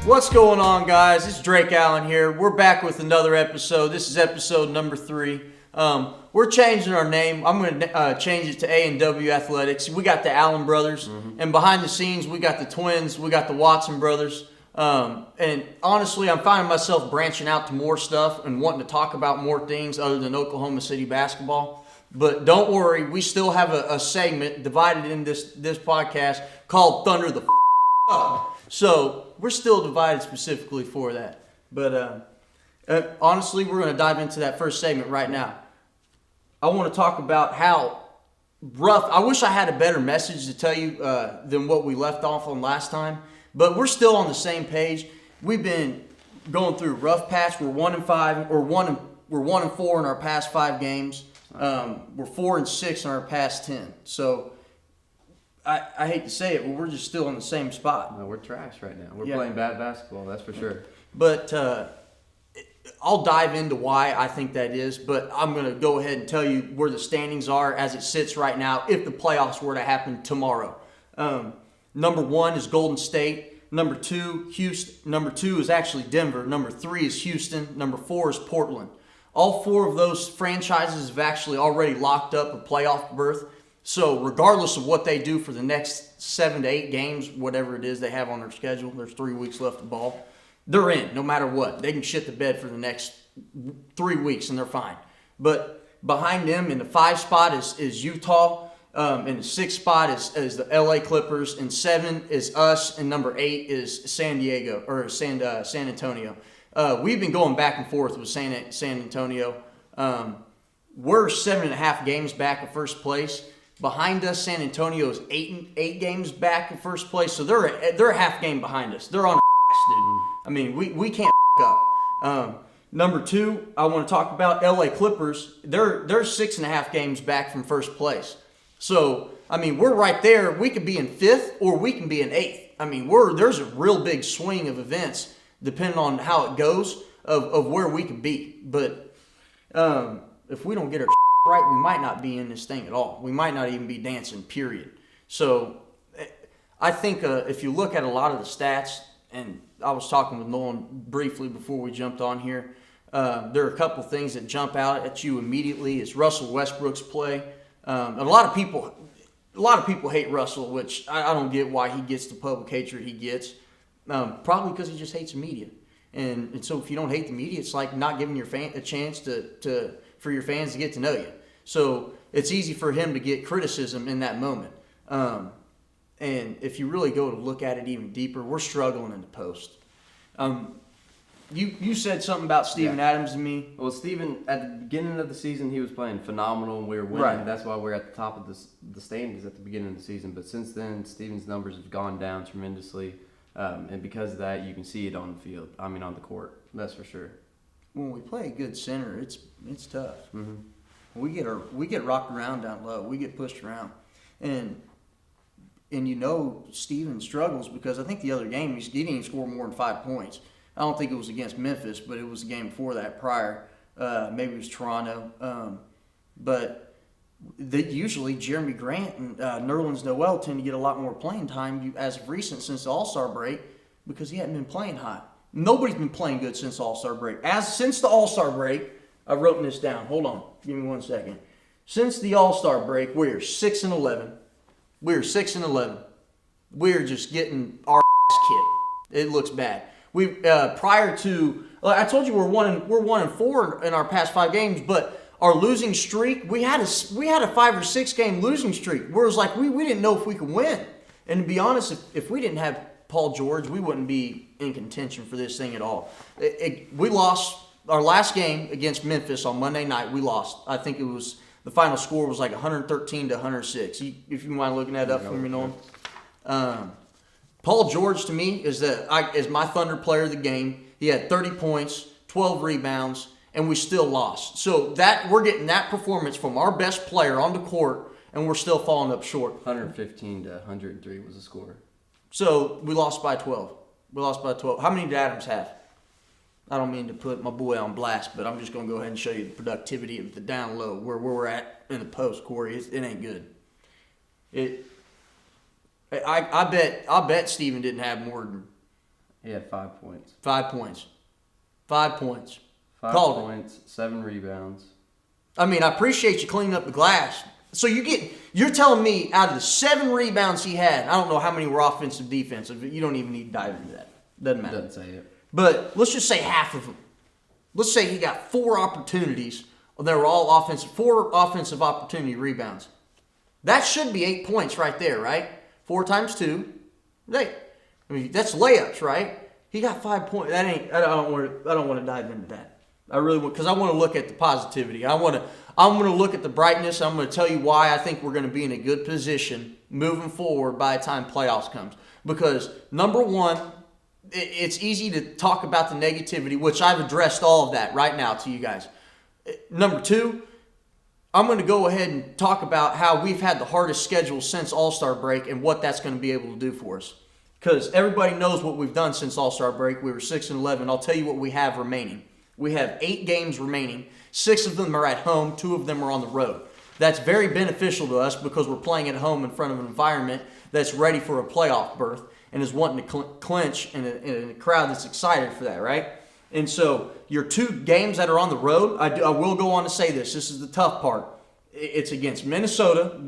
What's going on, guys? It's Drake Allen here. We're back with another episode. This is episode number 3. We're changing our name. I'm going to change it to A&W Athletics. We got the Allen brothers, and behind the scenes, we got the twins. We got the Watson brothers. And honestly, I'm finding myself branching out to more stuff and wanting to talk about more things other than Oklahoma City basketball. But don't worry, we still have a segment divided in this podcast called Thunder the Up. So we're still divided specifically for that. But honestly, we're going to dive into that first segment right now. I want to talk about how rough. I wish I had a better message to tell you than what we left off on last time. But we're still on the same page. We've been going through a rough patch. We're 1-5, or we're 1-4 in our past 5 games. We're 4-6 in our past 10. So I hate to say it, but we're just still in the same spot. No, we're trash right now. We're playing bad basketball, that's for sure. But I'll dive into why I think that is. But I'm going to go ahead and tell you where the standings are as it sits right now if the playoffs were to happen tomorrow. Number 1 is Golden State. Number 2, Houston. Number 2 is actually Denver. Number 3 is Houston. Number 4 is Portland. All 4 of those franchises have actually already locked up a playoff berth. So regardless of what they do for the next 7 to 8 games, whatever it is they have on their schedule, there's 3 weeks left of ball, they're in no matter what. They can shit the bed for the next 3 weeks and they're fine. But behind them in the 5 spot is Utah. In the 6th spot is the LA Clippers. And 7 is us. And number 8 is San Antonio. We've been going back and forth with San Antonio. We're 7.5 games back at first place. Behind us, San Antonio is 8 games back in first place. So they're a half game behind us. They're on our ass, dude. I mean, we can't up. Number 2, I want to talk about LA Clippers. They're 6.5 games back from first place. So, I mean, we're right there. We could be in 5th or we can be in 8th. I mean, there's a real big swing of events depending on how it goes of where we could be. But if we don't get our right, we might not be in this thing at all. We might not even be dancing, period. So I think if you look at a lot of the stats, and I was talking with Nolan briefly before we jumped on here, there are a couple things that jump out at you immediately. It's Russell Westbrook's play. A lot of people hate Russell, which I don't get why he gets the public hatred he gets. Probably because he just hates the media. And so if you don't hate the media, it's like not giving your fan a chance for your fans to get to know you. So it's easy for him to get criticism in that moment. And if you really go to look at it even deeper, we're struggling in the post. You said something about Steven Adams to me. Well, Steven, at the beginning of the season, he was playing phenomenal and we were winning. Right. That's why we're at the top of the standings at the beginning of the season. But since then, Steven's numbers have gone down tremendously. And because of that, you can see it on the field. I mean, on the court. That's for sure. When we play a good center, it's tough. Mm-hmm. We get rocked around down low. We get pushed around, and you know Steven struggles because I think the other game he didn't even score more than 5 points. I don't think it was against Memphis, but it was the game before that prior. Maybe it was Toronto. But usually Jeremy Grant and Nerlens Noel tend to get a lot more playing time as of recent since the All-Star break because he hadn't been playing hot. Nobody's been playing good since the All-Star break. Since the All-Star break, I've written this down. Hold on. Give me 1 second. Since the All-Star break, we're 6-11. We're 6-11. We're just getting our ass kicked. It looks bad. We prior to I told you we're 1-4 in our past 5 games, but our losing streak, we had a 5 or 6 game losing streak. Where it was like we didn't know if we could win. And to be honest, if we didn't have Paul George, we wouldn't be in contention for this thing at all. We lost our last game against Memphis on Monday night. We lost. I think it was the final score was like 113-106. If you mind looking that up for me, Norm. Paul George to me is my Thunder player of the game. He had 30 points, 12 rebounds, and we still lost. So that we're getting that performance from our best player on the court, and we're still falling up short. 115-103 was the score. So we lost by 12. How many did Adams have? I don't mean to put my boy on blast, but I'm just going to go ahead and show you the productivity of the down low, where we're at in the post, Corey. It ain't good. I bet Steven didn't have more than He had 5 points. 5 points. 5 points. 5 Called points, 7 rebounds. I mean, I appreciate you cleaning up the glass. So you're telling me out of the 7 rebounds he had, I don't know how many were offensive, defensive. You don't even need to dive into that. Doesn't matter. Doesn't say it. But let's just say half of them. Let's say he got 4 opportunities. They were all offensive, 4 offensive opportunity rebounds. That should be 8 points right there, right? 4 times 2. Right. I mean, that's layups, right? He got 5 points. That ain't. I don't want to dive into that. I really want, because I want to look at the positivity. I'm going to look at the brightness. I'm going to tell you why I think we're going to be in a good position moving forward by the time playoffs comes. Because number one, it's easy to talk about the negativity, which I've addressed all of that right now to you guys. Number two, I'm going to go ahead and talk about how we've had the hardest schedule since All-Star break and what that's going to be able to do for us. Because everybody knows what we've done since All-Star break. We were 6-11. I'll tell you what we have remaining. We have 8 games remaining. 6 of them are at home. 2 of them are on the road. That's very beneficial to us because we're playing at home in front of an environment that's ready for a playoff berth and is wanting to clinch in a crowd that's excited for that, right? And so your 2 games that are on the road, I will go on to say this. This is the tough part. It's against Minnesota,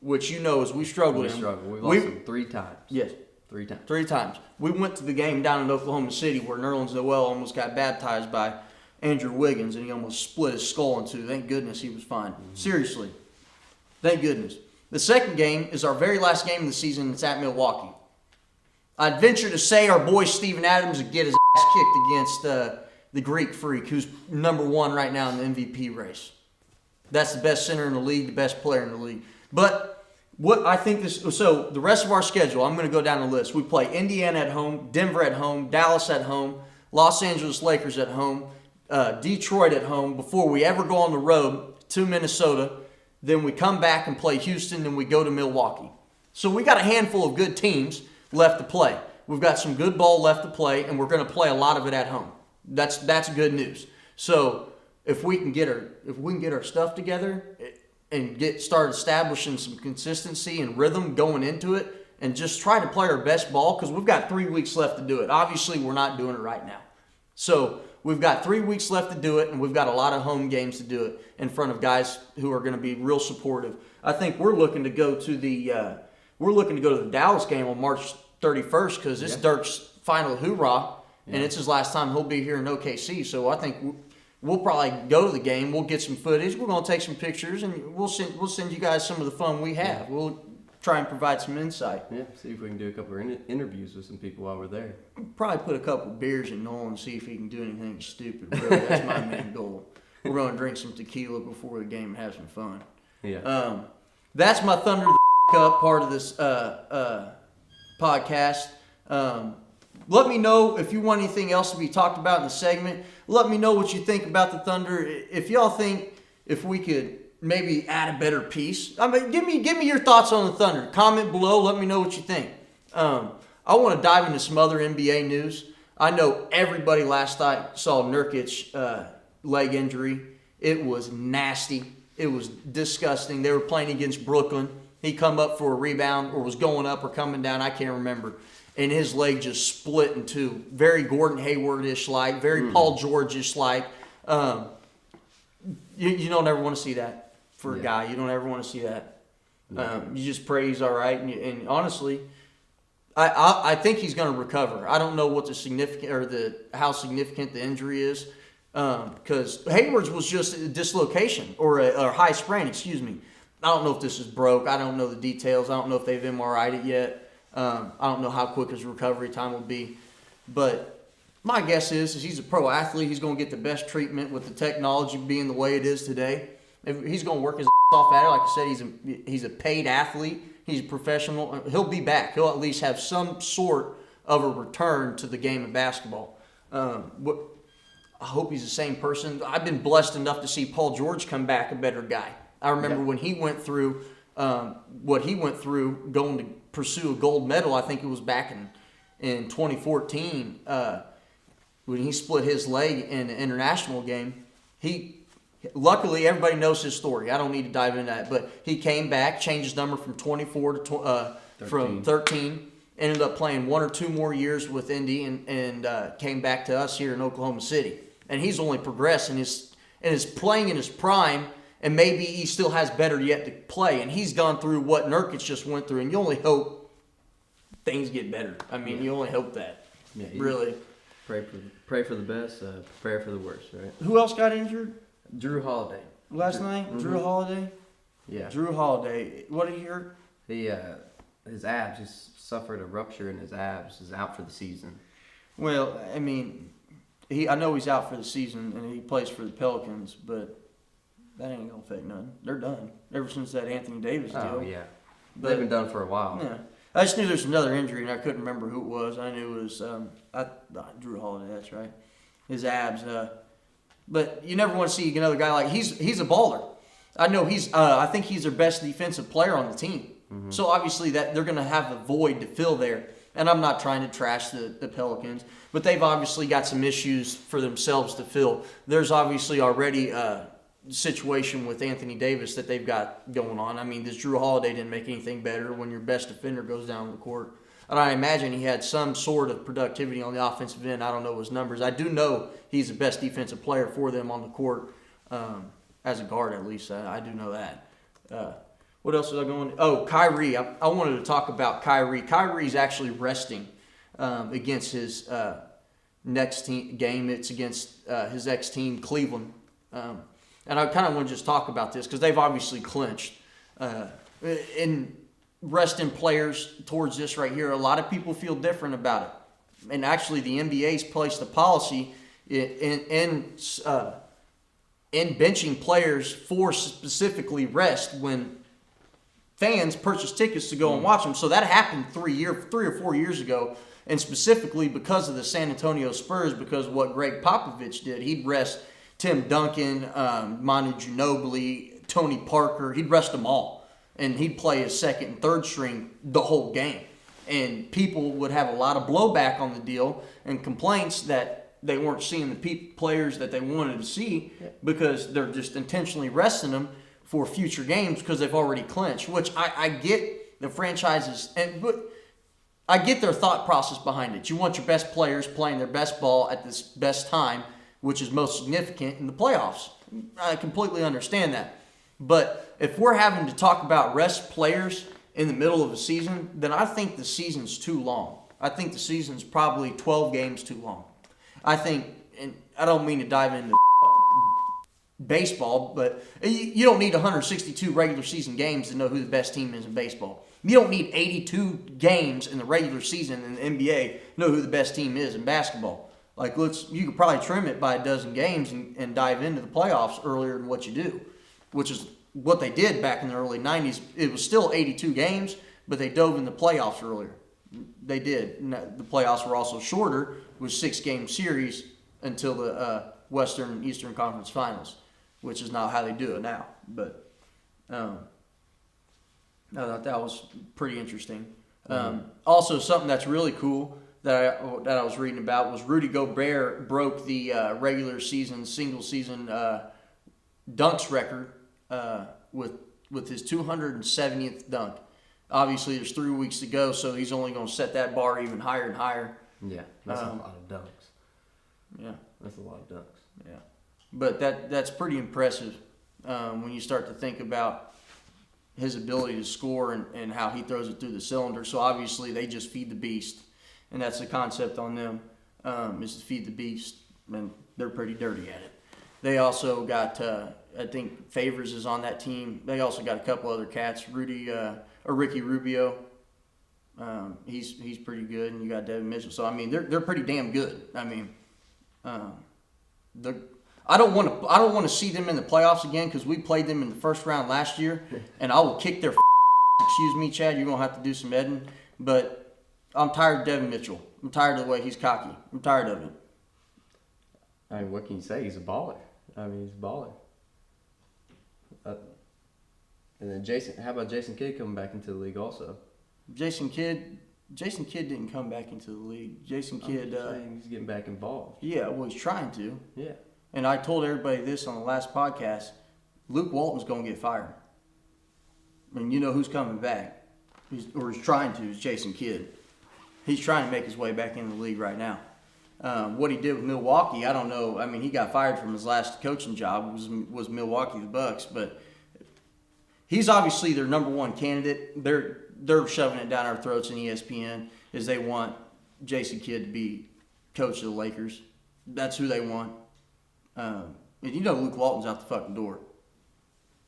which you know as we struggled in. We've lost them 3 times. Yes. 3 times. 3 times. We went to the game down in Oklahoma City where Nerlens Noel almost got baptized by Andrew Wiggins and he almost split his skull in 2. Thank goodness he was fine. Mm-hmm. Seriously. Thank goodness. The second game is our very last game of the season. It's at Milwaukee. I'd venture to say our boy Steven Adams would get his ass kicked against the Greek Freak, who's number 1 right now in the MVP race. That's the best center in the league, the best player in the league. But what I think so the rest of our schedule, I'm going to go down the list. We play Indiana at home, Denver at home, Dallas at home, Los Angeles Lakers at home, Detroit at home before we ever go on the road to Minnesota. Then we come back and play Houston, then we go to Milwaukee. So we got a handful of good teams left to play. We've got some good ball left to play, and we're going to play a lot of it at home. That's good news. So if we can get our stuff together and start establishing some consistency and rhythm going into it, and just try to play our best ball, because we've got 3 weeks left to do it. Obviously, we're not doing it right now. So we've got 3 weeks left to do it, and we've got a lot of home games to do it in front of guys who are going to be real supportive. I think we're looking to go to the Dallas game on March 31st because it's Dirk's final hoorah, and it's his last time he'll be here in OKC. So I think we'll probably go to the game. We'll get some footage. We're going to take some pictures, and we'll send you guys some of the fun we have. Yeah. We'll try and provide some insight. Yeah, see if we can do a couple of interviews with some people while we're there. Probably put a couple of beers in Nolan and see if he can do anything stupid. Really, that's my main goal. We're going to drink some tequila before the game and have some fun. Yeah. That's my thunder the up part of this podcast. Let me know if you want anything else to be talked about in the segment. Let me know what you think about the Thunder. If y'all think if we could maybe add a better piece, I mean, give me your thoughts on the Thunder. Comment below. Let me know what you think. I want to dive into some other NBA news. I know everybody last night saw Nurkic leg injury. It was nasty. It was disgusting. They were playing against Brooklyn. He come up for a rebound or was going up or coming down. I can't remember. And his leg just split in 2. Very Gordon Hayward-ish like, very Paul George-ish like. You don't ever want to see that for a guy. You don't ever want to see that. No. You just pray he's all right. And honestly, I think he's going to recover. I don't know what the significant or how significant the injury is, because Hayward's was just a dislocation or a high sprain. Excuse me. I don't know if this is broke. I don't know the details. I don't know if they've MRI'd it yet. I don't know how quick his recovery time will be. But my guess is he's a pro athlete. He's going to get the best treatment with the technology being the way it is today. He's going to work his off at it. Like I said, he's a paid athlete. He's a professional. He'll be back. He'll at least have some sort of a return to the game of basketball. I hope he's the same person. I've been blessed enough to see Paul George come back a better guy. I remember when he went through what he went through going to pursue a gold medal. I think it was back in 2014 when he split his leg in an international game. Luckily, everybody knows his story. I don't need to dive into that. But he came back, changed his number from 24 to 13, ended up playing 1 or 2 more years with Indy, and came back to us here in Oklahoma City. And he's only progressed and is playing in his prime, and maybe he still has better yet to play. And he's gone through what Nurkic just went through, and you only hope things get better. I mean, you only hope that. Yeah, really. Pray for the best, prepare for the worst, right? Who else got injured Drew Holiday. last night? Mm-hmm. Drew Holiday? Yeah. Drew Holiday. What did you hear? His abs, he suffered a rupture in his abs, is out for the season. Well, I mean, I know he's out for the season, and he plays for the Pelicans, but that ain't going to affect nothing. They're done. Ever since that Anthony Davis deal. Oh, yeah. But, they've been done for a while. Yeah. I just knew there's another injury, and I couldn't remember who it was. I knew it was Drew Holiday, that's right. His abs. But you never want to see another guy like he's a baller. I know I think he's their best defensive player on the team. Mm-hmm. So obviously that they're going to have a void to fill there. And I'm not trying to trash the Pelicans, but they've obviously got some issues for themselves to fill. There's obviously already a situation with Anthony Davis that they've got going on. I mean, this Drew Holiday didn't make anything better when your best defender goes down the court. And I imagine he had some sort of productivity on the offensive end. I don't know his numbers. I do know he's the best defensive player for them on the court, as a guard at least. I do know that. What else was I going to? Oh, Kyrie. I wanted to talk about Kyrie. Kyrie's actually resting against his next game. It's against his ex-team, Cleveland. And I kind of want to just talk about this because they've obviously clinched. In resting players towards this right here, a lot of people feel different about it. And actually, the NBA's placed a policy in benching players for specifically rest when fans purchase tickets to go and watch them. So that happened 3 or 4 years ago, and specifically because of the San Antonio Spurs, because of what Greg Popovich did. He'd rest Tim Duncan, Manu Ginobili, Tony Parker. He'd rest them all, and he'd play his second and third string the whole game. And people would have a lot of blowback on the deal and complaints that they weren't seeing the players that they wanted to see because they're just intentionally resting them for future games because they've already clinched, which I get the franchises, but I get their thought process behind it. You want your best players playing their best ball at this best time, which is most significant in the playoffs. I completely understand that. But if we're having to talk about rest players in the middle of the season, then I think the season's too long. I think the season's probably 12 games too long. I think, and I don't mean to dive into baseball, but you don't need 162 regular season games to know who the best team is in baseball. You don't need 82 games in the regular season in the NBA to know who the best team is in basketball. Like, you could probably trim it by a dozen games and dive into the playoffs earlier than what you do, which is what they did back in the early 90s. It was still 82 games, but they dove in the playoffs earlier. They did. And the playoffs were also shorter, with 6-game series until the Western and Eastern Conference Finals, which is not how they do it now. But I thought that was pretty interesting. Also, something that's really cool that I was reading about was Rudy Gobert broke the regular season, single season dunks record with his 270th dunk. Obviously, there's 3 weeks to go, so he's only going to set that bar even higher and higher. Yeah, that's a lot of dunks. Yeah, that's a lot of dunks. Yeah, but that's pretty impressive when you start to think about his ability to score and how he throws it through the cylinder. So obviously, they just feed the beast. And that's the concept on them, is to feed the beast, and they're pretty dirty at it. They also got, I think Favors is on that team. They also got a couple other cats, Ricky Rubio. He's pretty good, and you got Devin Mitchell. So I mean, they're pretty damn good. I mean, I don't want to see them in the playoffs again because we played them in the first round last year, and I will kick their. Excuse me, Chad. You're gonna have to do some editing, but. I'm tired of Devin Mitchell. I'm tired of the way he's cocky. I'm tired of it. I mean, what can you say? He's a baller. I mean, he's a baller. And then how about Jason Kidd coming back into the league also? Jason Kidd didn't come back into the league. Jason Kidd, he's getting back involved. Yeah, well, he's trying to. Yeah. And I told everybody this on the last podcast. Luke Walton's going to get fired. And you know who's coming back, or he's trying to, is Jason Kidd. He's trying to make his way back in the league right now. What he did with Milwaukee, I don't know. I mean, he got fired from his last coaching job, was Milwaukee the Bucks, but he's obviously their number one candidate. They're shoving it down our throats in ESPN is they want Jason Kidd to be coach of the Lakers. That's who they want. And you know Luke Walton's out the fucking door.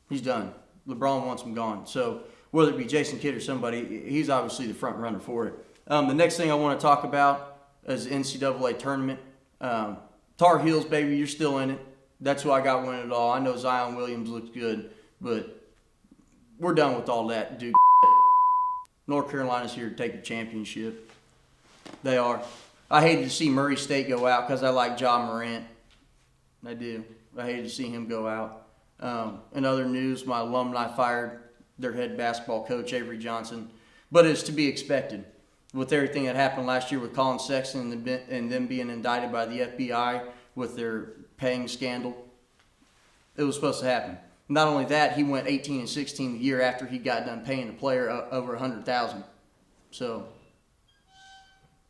He's done. LeBron wants him gone. So whether it be Jason Kidd or somebody, he's obviously the front runner for it. The next thing I want to talk about is the NCAA tournament. Tar Heels, baby, you're still in it. That's who I got winning it all. I know Zion Williams looks good, but we're done with all that, dude. North Carolina's here to take the championship. They are. I hated to see Murray State go out because I like Ja Morant. I do. I hated to see him go out. In other news, my alumni fired their head basketball coach, Avery Johnson. But it's to be expected. With everything that happened last year with Colin Sexton and them being indicted by the FBI with their paying scandal, it was supposed to happen. Not only that, he went 18-16 the year after he got done paying the player over $100,000. So,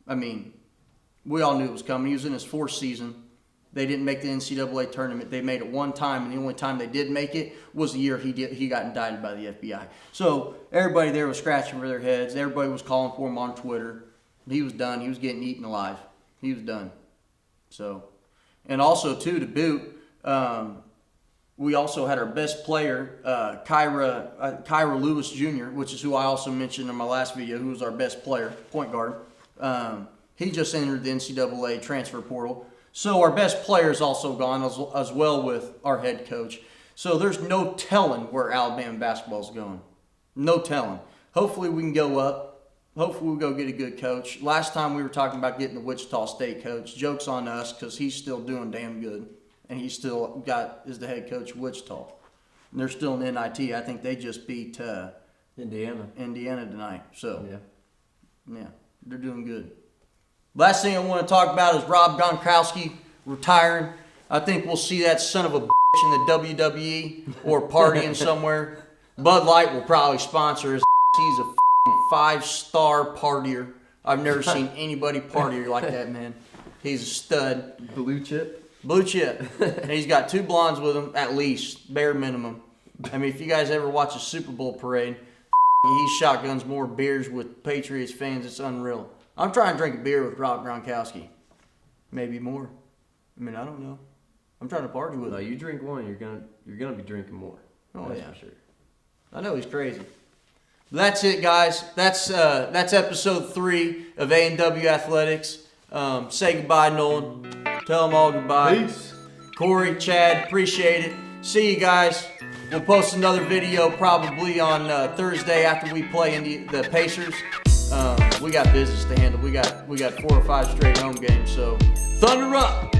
I mean, we all knew it was coming. He was in his fourth season. They didn't make the NCAA tournament. They made it one time, and the only time they did make it was the year he got indicted by the FBI. So everybody there was scratching over their heads. Everybody was calling for him on Twitter. He was done. He was getting eaten alive. He was done. So, and also too to boot, we also had our best player, Kyra Lewis Jr., which is who I also mentioned in my last video, who was our best player, point guard. He just entered the NCAA transfer portal. So our best player is also gone as well with our head coach. So there's no telling where Alabama basketball is going. No telling. Hopefully we can go up. Hopefully we'll go get a good coach. Last time we were talking about getting the Wichita State coach. Joke's on us because he's still doing damn good. And he still is the head coach of Wichita. And they're still in NIT. I think they just beat Indiana tonight. So, yeah, they're doing good. Last thing I want to talk about is Rob Gronkowski retiring. I think we'll see that son of a bitch in the WWE or partying somewhere. Bud Light will probably sponsor his. He's a five-star partier. I've never seen anybody partier like that, man. He's a stud. Blue chip. And he's got 2 blondes with him, at least, bare minimum. I mean, if you guys ever watch a Super Bowl parade, he shotguns more beers with Patriots fans. It's unreal. I'm trying to drink a beer with Rob Gronkowski. Maybe more. I mean, I don't know. I'm trying to party with him. No, you drink one, you're gonna be drinking more. Oh, that's yeah. for sure. I know he's crazy. That's it, guys. That's episode 3 of A&W Athletics. Say goodbye, Nolan. Tell them all goodbye. Peace. Corey, Chad, appreciate it. See you guys. We'll post another video probably on Thursday after we play the Pacers. We got business to handle. We got 4 or 5 straight home games. So, thunder up!